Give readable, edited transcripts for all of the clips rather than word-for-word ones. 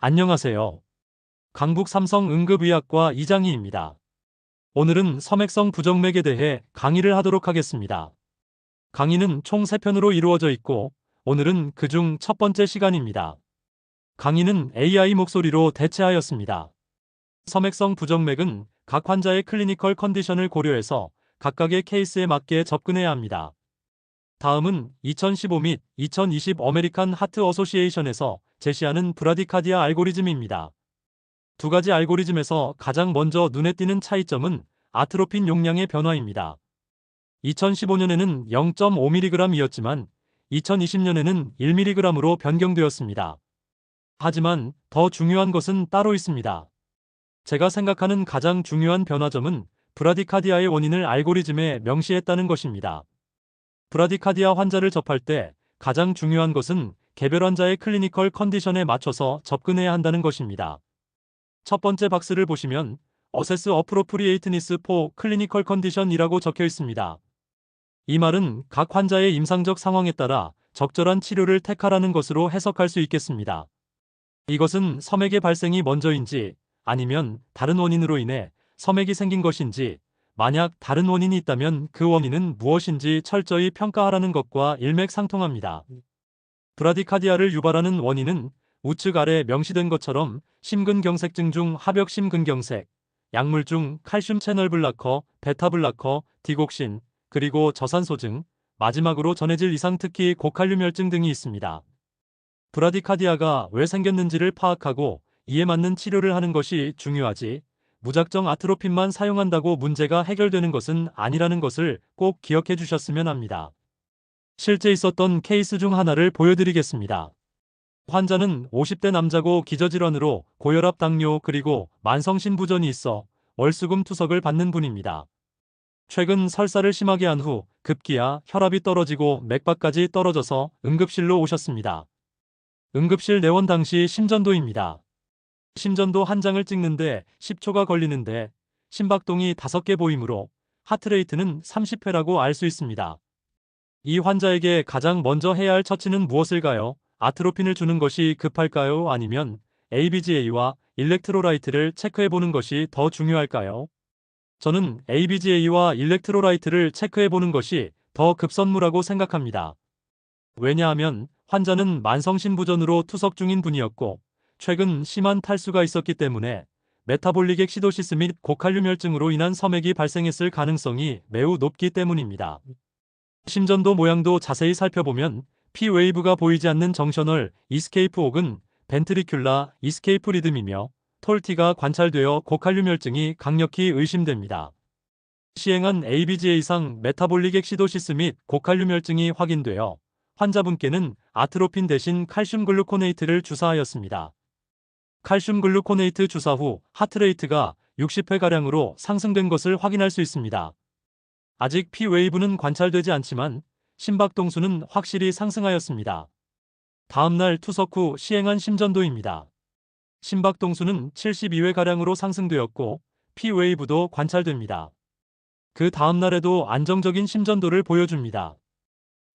안녕하세요. 강북 삼성응급의학과 이장희입니다. 오늘은 섬액성 부정맥에 대해 강의를 하도록 하겠습니다. 강의는 총 3편으로 이루어져 있고, 오늘은 그중 첫 번째 시간입니다. 강의는 AI 목소리로 대체하였습니다. 섬액성 부정맥은 각 환자의 클리니컬 컨디션을 고려해서 각각의 케이스에 맞게 접근해야 합니다. 다음은 2015 및 2020 어메리칸 하트 어소시에이션에서 제시하는 브라디카디아 알고리즘입니다. 두 가지 알고리즘에서 가장 먼저 눈에 띄는 차이점은 아트로핀 용량의 변화입니다. 2015년에는 0.5mg이었지만 2020년에는 1mg으로 변경되었습니다. 하지만 더 중요한 것은 따로 있습니다. 제가 생각하는 가장 중요한 변화점은 브라디카디아의 원인을 알고리즘에 명시했다는 것입니다. 브라디카디아 환자를 접할 때 가장 중요한 것은 개별 환자의 클리니컬 컨디션에 맞춰서 접근해야 한다는 것입니다. 첫 번째 박스를 보시면 Assess Appropriateness for Clinical Condition이라고 적혀 있습니다. 이 말은 각 환자의 임상적 상황에 따라 적절한 치료를 택하라는 것으로 해석할 수 있겠습니다. 이것은 섬액의 발생이 먼저인지 아니면 다른 원인으로 인해 섬액이 생긴 것인지, 만약 다른 원인이 있다면 그 원인은 무엇인지 철저히 평가하라는 것과 일맥상통합니다. 브라디카디아를 유발하는 원인은 우측 아래 명시된 것처럼 심근경색증 중 합역심근경색, 약물 중 칼슘 채널 블라커, 베타 블라커, 디곡신, 그리고 저산소증, 마지막으로 전해질 이상 특히 고칼륨 혈증 등이 있습니다. 브라디카디아가 왜 생겼는지를 파악하고 이에 맞는 치료를 하는 것이 중요하지, 무작정 아트로핀만 사용한다고 문제가 해결되는 것은 아니라는 것을 꼭 기억해 주셨으면 합니다. 실제 있었던 케이스 중 하나를 보여드리겠습니다. 환자는 50대 남자고 기저질환으로 고혈압 당뇨 그리고 만성신부전이 있어 월수금 투석을 받는 분입니다. 최근 설사를 심하게 한 후 급기야 혈압이 떨어지고 맥박까지 떨어져서 응급실로 오셨습니다. 응급실 내원 당시 심전도입니다. 심전도 한 장을 찍는데 10초가 걸리는데 심박동이 5개 보이므로 하트레이트는 30회라고 알 수 있습니다. 이 환자에게 가장 먼저 해야 할 처치는 무엇일까요? 아트로핀을 주는 것이 급할까요? 아니면 ABGA와 일렉트로라이트를 체크해보는 것이 더 중요할까요? 저는 ABGA와 일렉트로라이트를 체크해보는 것이 더 급선무라고 생각합니다. 왜냐하면 환자는 만성신부전으로 투석 중인 분이었고 최근 심한 탈수가 있었기 때문에 메타볼릭 엑시도시스 및 고칼륨 혈증으로 인한 섬액이 발생했을 가능성이 매우 높기 때문입니다. 심전도 모양도 자세히 살펴보면 P웨이브가 보이지 않는 정셔널 이스케이프 혹은 벤트리큘라 이스케이프 리듬이며 톨티가 관찰되어 고칼륨 혈증이 강력히 의심됩니다. 시행한 ABGA상 메타볼릭 엑시도시스 및 고칼륨 혈증이 확인되어 환자분께는 아트로핀 대신 칼슘 글루코네이트를 주사하였습니다. 칼슘 글루코네이트 주사 후 하트레이트가 60회가량으로 상승된 것을 확인할 수 있습니다. 아직 P웨이브는 관찰되지 않지만 심박동수는 확실히 상승하였습니다. 다음날 투석 후 시행한 심전도입니다. 심박동수는 72회가량으로 상승되었고 P웨이브도 관찰됩니다. 그 다음날에도 안정적인 심전도를 보여줍니다.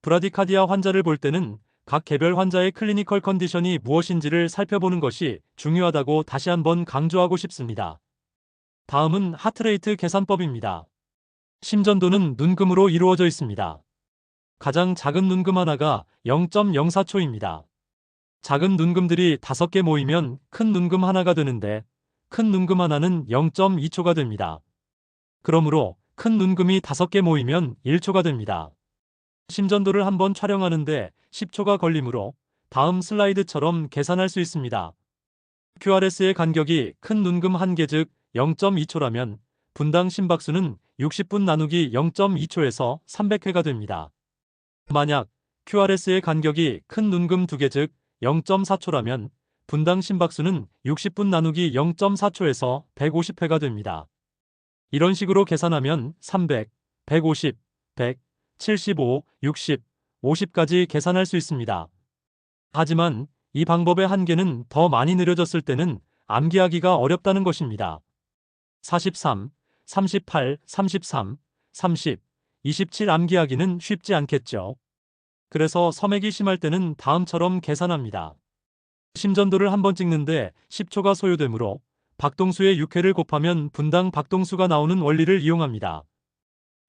브라디카디아 환자를 볼 때는 각 개별 환자의 클리니컬 컨디션이 무엇인지를 살펴보는 것이 중요하다고 다시 한번 강조하고 싶습니다. 다음은 하트레이트 계산법입니다. 심전도는 눈금으로 이루어져 있습니다. 가장 작은 눈금 하나가 0.04초입니다. 작은 눈금들이 5개 모이면 큰 눈금 하나가 되는데 큰 눈금 하나는 0.2초가 됩니다. 그러므로 큰 눈금이 5개 모이면 1초가 됩니다. 심전도를 한번 촬영하는데 10초가 걸리므로 다음 슬라이드처럼 계산할 수 있습니다. QRS의 간격이 큰 눈금 1개 즉 0.2초라면 분당 심박수는 60분 나누기 0.2초에서 300회가 됩니다. 만약 QRS의 간격이 큰 눈금 2개 즉 0.4초라면 분당 심박수는 60분 나누기 0.4초에서 150회가 됩니다. 이런 식으로 계산하면 300, 150, 100, 75, 60, 50까지 계산할 수 있습니다. 하지만 이 방법의 한계는 더 많이 느려졌을 때는 암기하기가 어렵다는 것입니다. 43, 38, 33, 30, 27 암기하기는 쉽지 않겠죠. 그래서 섬액이 심할 때는 다음처럼 계산합니다. 심전도를 한 번 찍는데 10초가 소요되므로 박동수의 6회를 곱하면 분당 박동수가 나오는 원리를 이용합니다.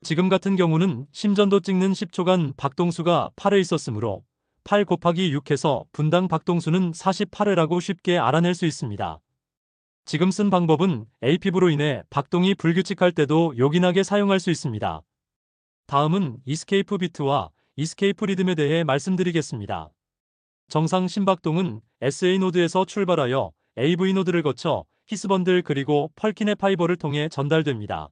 지금 같은 경우는 심전도 찍는 10초간 박동수가 8회 있었으므로 8 곱하기 6해서 분당 박동수는 48회라고 쉽게 알아낼 수 있습니다. 지금 쓴 방법은 AP부로 인해 박동이 불규칙할 때도 요긴하게 사용할 수 있습니다. 다음은 이스케이프 비트와 이스케이프 리듬에 대해 말씀드리겠습니다. 정상 심박동은 SA 노드에서 출발하여 AV 노드를 거쳐 히스번들 그리고 펄킨의 파이버를 통해 전달됩니다.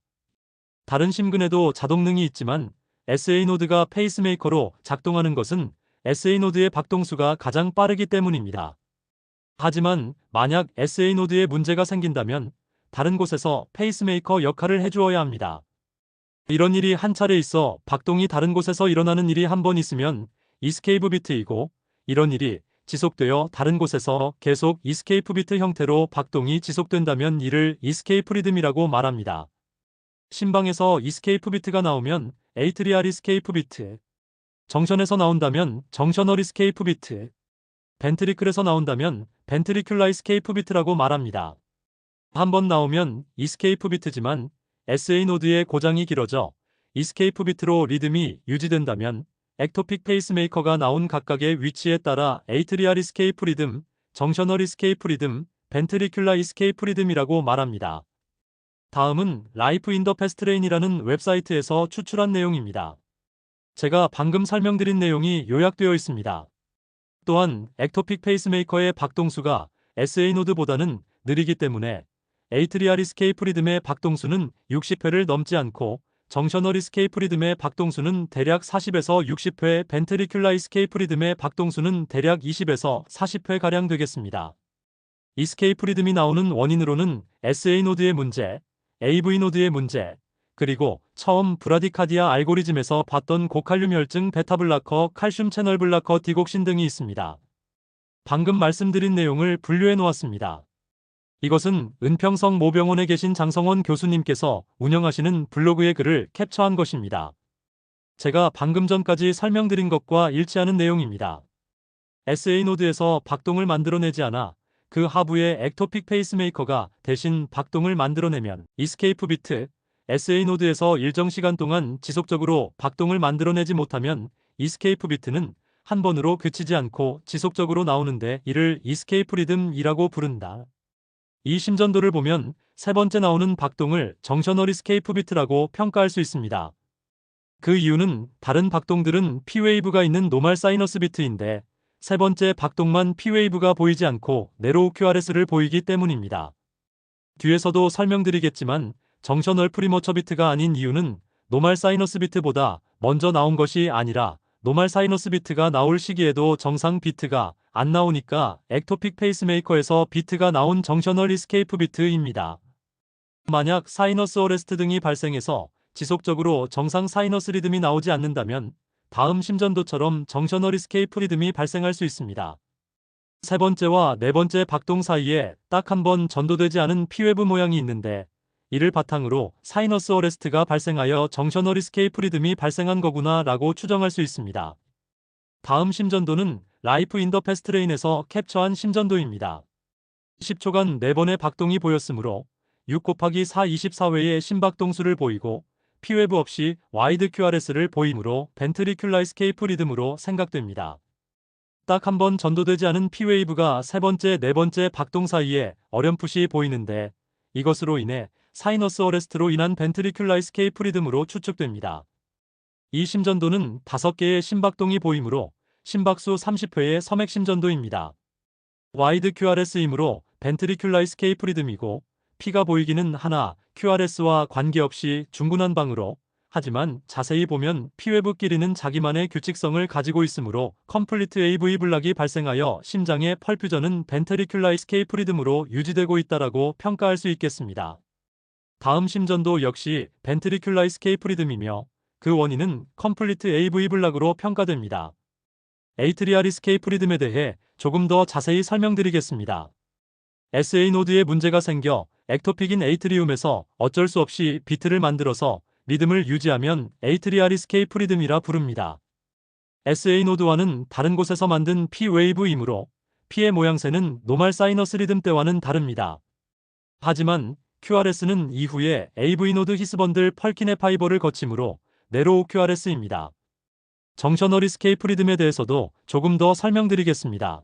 다른 심근에도 자동능이 있지만 SA 노드가 페이스메이커로 작동하는 것은 SA 노드의 박동수가 가장 빠르기 때문입니다. 하지만 만약 SA 노드에 문제가 생긴다면 다른 곳에서 페이스메이커 역할을 해주어야 합니다. 이런 일이 한 차례 있어 박동이 다른 곳에서 일어나는 일이 한 번 있으면 이스케이프 비트이고, 이런 일이 지속되어 다른 곳에서 계속 이스케이프 비트 형태로 박동이 지속된다면 이를 이스케이프 리듬이라고 말합니다. 심방에서 이스케이프 비트가 나오면 에이트리얼 이스케이프 비트, 정션에서 나온다면 정셔널 이스케이프 비트, 벤트리클에서 나온다면 벤트리큘라 이스케이프 비트라고 말합니다. 한 번 나오면 이스케이프 비트지만 SA 노드의 고장이 길어져 이스케이프 비트로 리듬이 유지된다면 액토픽 페이스메이커가 나온 각각의 위치에 따라 에이트리얼 이스케이프 리듬, 정셔널 이스케이프 리듬, 벤트리큘라 이스케이프 리듬이라고 말합니다. 다음은 라이프 인 더 패스트레인이라는 웹사이트에서 추출한 내용입니다. 제가 방금 설명드린 내용이 요약되어 있습니다. 또한 액토픽 페이스메이커의 박동수가 SA 노드보다는 느리기 때문에 에이트리얼 이스케이프 리듬의 박동수는 60회를 넘지 않고 정셔널 이스케이프 리듬의 박동수는 대략 40에서 60회, 벤트리큘라 이스케이프 리듬의 박동수는 대략 20에서 40회가량 되겠습니다. 이스케이프 리듬이 나오는 원인으로는 SA 노드의 문제, AV 노드의 문제, 그리고 처음 브라디카디아 알고리즘에서 봤던 고칼륨 혈증, 베타블라커, 칼슘 채널 블라커, 디곡신 등이 있습니다. 방금 말씀드린 내용을 분류해 놓았습니다. 이것은 은평성 모병원에 계신 장성원 교수님께서 운영하시는 블로그의 글을 캡처한 것입니다. 제가 방금 전까지 설명드린 것과 일치하는 내용입니다. SA 노드에서 박동을 만들어내지 않아 그 하부의 액토픽 페이스메이커가 대신 박동을 만들어내면 이스케이프 비트, SA 노드에서 일정 시간 동안 지속적으로 박동을 만들어내지 못하면 이스케이프 비트는 한 번으로 그치지 않고 지속적으로 나오는데 이를 이스케이프 리듬이라고 부른다. 이 심전도를 보면 세 번째 나오는 박동을 정셔널 이스케이프 비트라고 평가할 수 있습니다. 그 이유는 다른 박동들은 P웨이브가 있는 노멀 사이너스 비트인데 세 번째 박동만 P웨이브가 보이지 않고 네로우 QRS를 보이기 때문입니다. 뒤에서도 설명드리겠지만 정셔널 프리머처 비트가 아닌 이유는 노멀 사이너스 비트보다 먼저 나온 것이 아니라 노멀 사이너스 비트가 나올 시기에도 정상 비트가 안 나오니까 액토픽 페이스메이커에서 비트가 나온 정셔널 이스케이프 비트입니다. 만약 사이너스 어레스트 등이 발생해서 지속적으로 정상 사이너스 리듬이 나오지 않는다면 다음 심전도처럼 정셔널 이스케이프 리듬이 발생할 수 있습니다. 세 번째와 네 번째 박동 사이에 딱 한 번 전도되지 않은 P웨브 모양이 있는데 이를 바탕으로 사이너스 어레스트가 발생하여 정셔널 이스케이프 리듬이 발생한 거구나 라고 추정할 수 있습니다. 다음 심전도는 라이프 인 더 패스트레인에서 캡처한 심전도입니다. 10초간 4번의 박동이 보였으므로 6 곱하기 4 24회의 심박동수를 보이고 P웨브 없이 와이드 QRS를 보이므로 벤트리큘라 이스케이프 리듬으로 생각됩니다. 딱 한 번 전도되지 않은 P웨이브가 세 번째, 네 번째 박동 사이에 어렴풋이 보이는데 이것으로 인해 사이너스 어레스트로 인한 벤트리큘라 이스케이프 리듬으로 추측됩니다. 이 심전도는 5개의 심박동이 보이므로 심박수 30회의 섬액 심전도입니다. 와이드 QRS이므로 벤트리큘라 이스케이프 리듬이고 P가 보이기는 하나 QRS와 관계없이 중구난 방으로, 하지만 자세히 보면 P웨브끼리는 자기만의 규칙성을 가지고 있으므로 컴플리트 AV 블락이 발생하여 심장의 펄퓨전은 벤트리큘라 이스케이프 리듬으로 유지되고 있다라고 평가할 수 있겠습니다. 다음 심전도 역시 벤트리큘라 이스케이프 리듬이며 그 원인은 컴플리트 AV 블락으로 평가됩니다. 에이트리얼 이스케이프 리듬에 대해 조금 더 자세히 설명드리겠습니다. SA 노드에 문제가 생겨 액토픽인 에이트리움에서 어쩔 수 없이 비트를 만들어서 리듬을 유지하면 에이트리얼 이스케이프 리듬이라 부릅니다. SA 노드와는 다른 곳에서 만든 P웨이브이므로 P의 모양새는 노멀 사이너스 리듬 때와는 다릅니다. 하지만 QRS는 이후에 AV 노드 히스번들 펄킨의 파이버를 거치므로 네로우 QRS입니다. 정셔널 이스케이프 리듬에 대해서도 조금 더 설명드리겠습니다.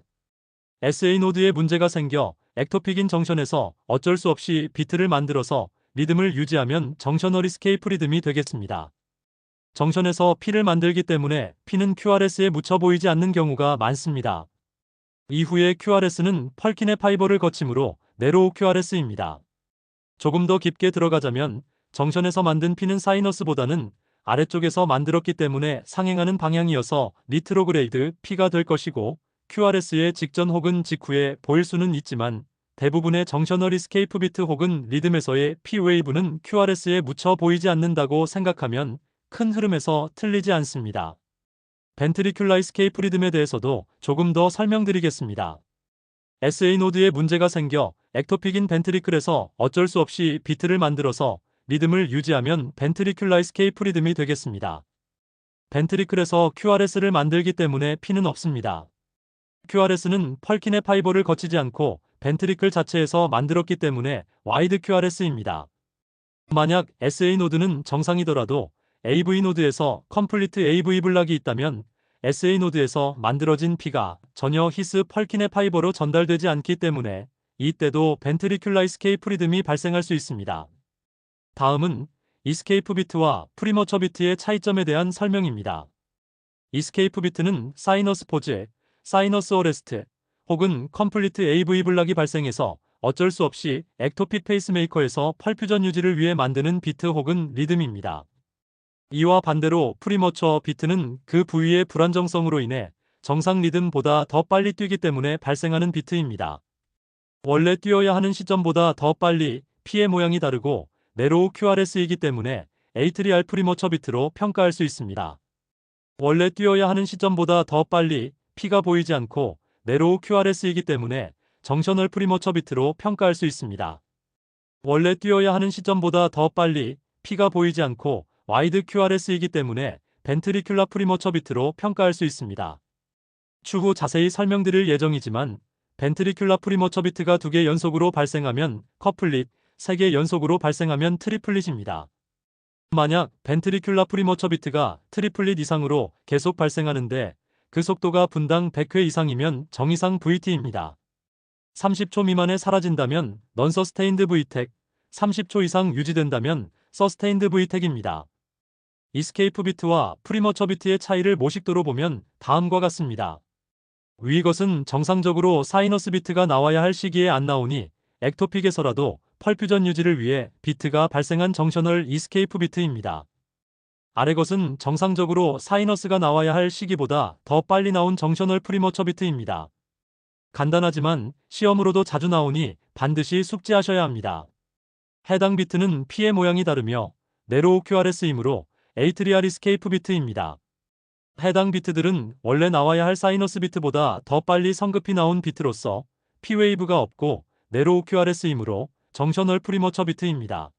SA 노드에 문제가 생겨 액토픽인 정션에서 어쩔 수 없이 비트를 만들어서 리듬을 유지하면 정셔널 이스케이프 리듬이 되겠습니다. 정션에서 P를 만들기 때문에 P는 QRS에 묻혀 보이지 않는 경우가 많습니다. 이후에 QRS는 펄킨의 파이버를 거치므로 네로우 QRS입니다. 조금 더 깊게 들어가자면 정션에서 만든 P는 사이너스보다는 아래쪽에서 만들었기 때문에 상행하는 방향이어서 리트로그레이드 P가 될 것이고 QRS의 직전 혹은 직후에 보일 수는 있지만 대부분의 정셔널 이스케이프 비트 혹은 리듬에서의 P 웨이브는 QRS에 묻혀 보이지 않는다고 생각하면 큰 흐름에서 틀리지 않습니다. 벤트리큘라 이스케이프 리듬에 대해서도 조금 더 설명드리겠습니다. SA 노드에 문제가 생겨 액토픽인 벤트리클에서 어쩔 수 없이 비트를 만들어서 리듬을 유지하면 벤트리큘라 이스케이프 리듬이 되겠습니다. 벤트리클에서 QRS를 만들기 때문에 P는 없습니다. QRS는 펄킨의 파이버를 거치지 않고 벤트리클 자체에서 만들었기 때문에 와이드 QRS입니다. 만약 SA 노드는 정상이더라도 AV 노드에서 컴플리트 AV 블락이 있다면 SA 노드에서 만들어진 P가 전혀 히스 펄킨의 파이버로 전달되지 않기 때문에 이때도 벤트리큘라 이스케이프 리듬이 발생할 수 있습니다. 다음은 이스케이프 비트와 프리머처 비트의 차이점에 대한 설명입니다. 이스케이프 비트는 사이너스 포즈, 사이너스 어레스트 혹은 컴플리트 AV 블락이 발생해서 어쩔 수 없이 액토픽 페이스메이커에서 펄퓨전 유지를 위해 만드는 비트 혹은 리듬입니다. 이와 반대로 프리머처 비트는 그 부위의 불안정성으로 인해 정상 리듬보다 더 빨리 뛰기 때문에 발생하는 비트입니다. 원래 뛰어야 하는 시점보다 더 빨리 P의 모양이 다르고 네로우 QRS이기 때문에 에이트리알 프리머처 비트로 평가할 수 있습니다. 원래 뛰어야 하는 시점보다 더 빨리 P가 보이지 않고 네로우 QRS이기 때문에 정셔널 프리머처 비트로 평가할 수 있습니다. 원래 뛰어야 하는 시점보다 더 빨리 P가 보이지 않고 와이드 QRS이기 때문에 벤트리큘라 프리머처 비트로 평가할 수 있습니다. 추후 자세히 설명드릴 예정이지만 벤트리큘라 프리머처 비트가 2개 연속으로 발생하면 커플릿, 3개 연속으로 발생하면 트리플릿입니다. 만약 벤트리큘라 프리머처 비트가 트리플릿 이상으로 계속 발생하는데 그 속도가 분당 100회 이상이면 정이상 VT입니다. 30초 미만에 사라진다면 넌서스테인드 V택, 30초 이상 유지된다면 서스테인드 V택입니다. 이스케이프 비트와 프리머처 비트의 차이를 모식도로 보면 다음과 같습니다. 위 것은 정상적으로 사이너스 비트가 나와야 할 시기에 안 나오니 액토픽에서라도 펄퓨전 유지를 위해 비트가 발생한 정셔널 이스케이프 비트입니다. 아래 것은 정상적으로 사이너스가 나와야 할 시기보다 더 빨리 나온 정셔널 프리머처 비트입니다. 간단하지만 시험으로도 자주 나오니 반드시 숙지하셔야 합니다. 해당 비트는 P의 모양이 다르며 네로우 QRS이므로 에이트리알 이스케이프 비트입니다. 해당 비트들은 원래 나와야 할 사이너스 비트보다 더 빨리 성급히 나온 비트로서 P 웨이브가 없고 네로우 QRS이므로 정셔널 프리머처 비트입니다.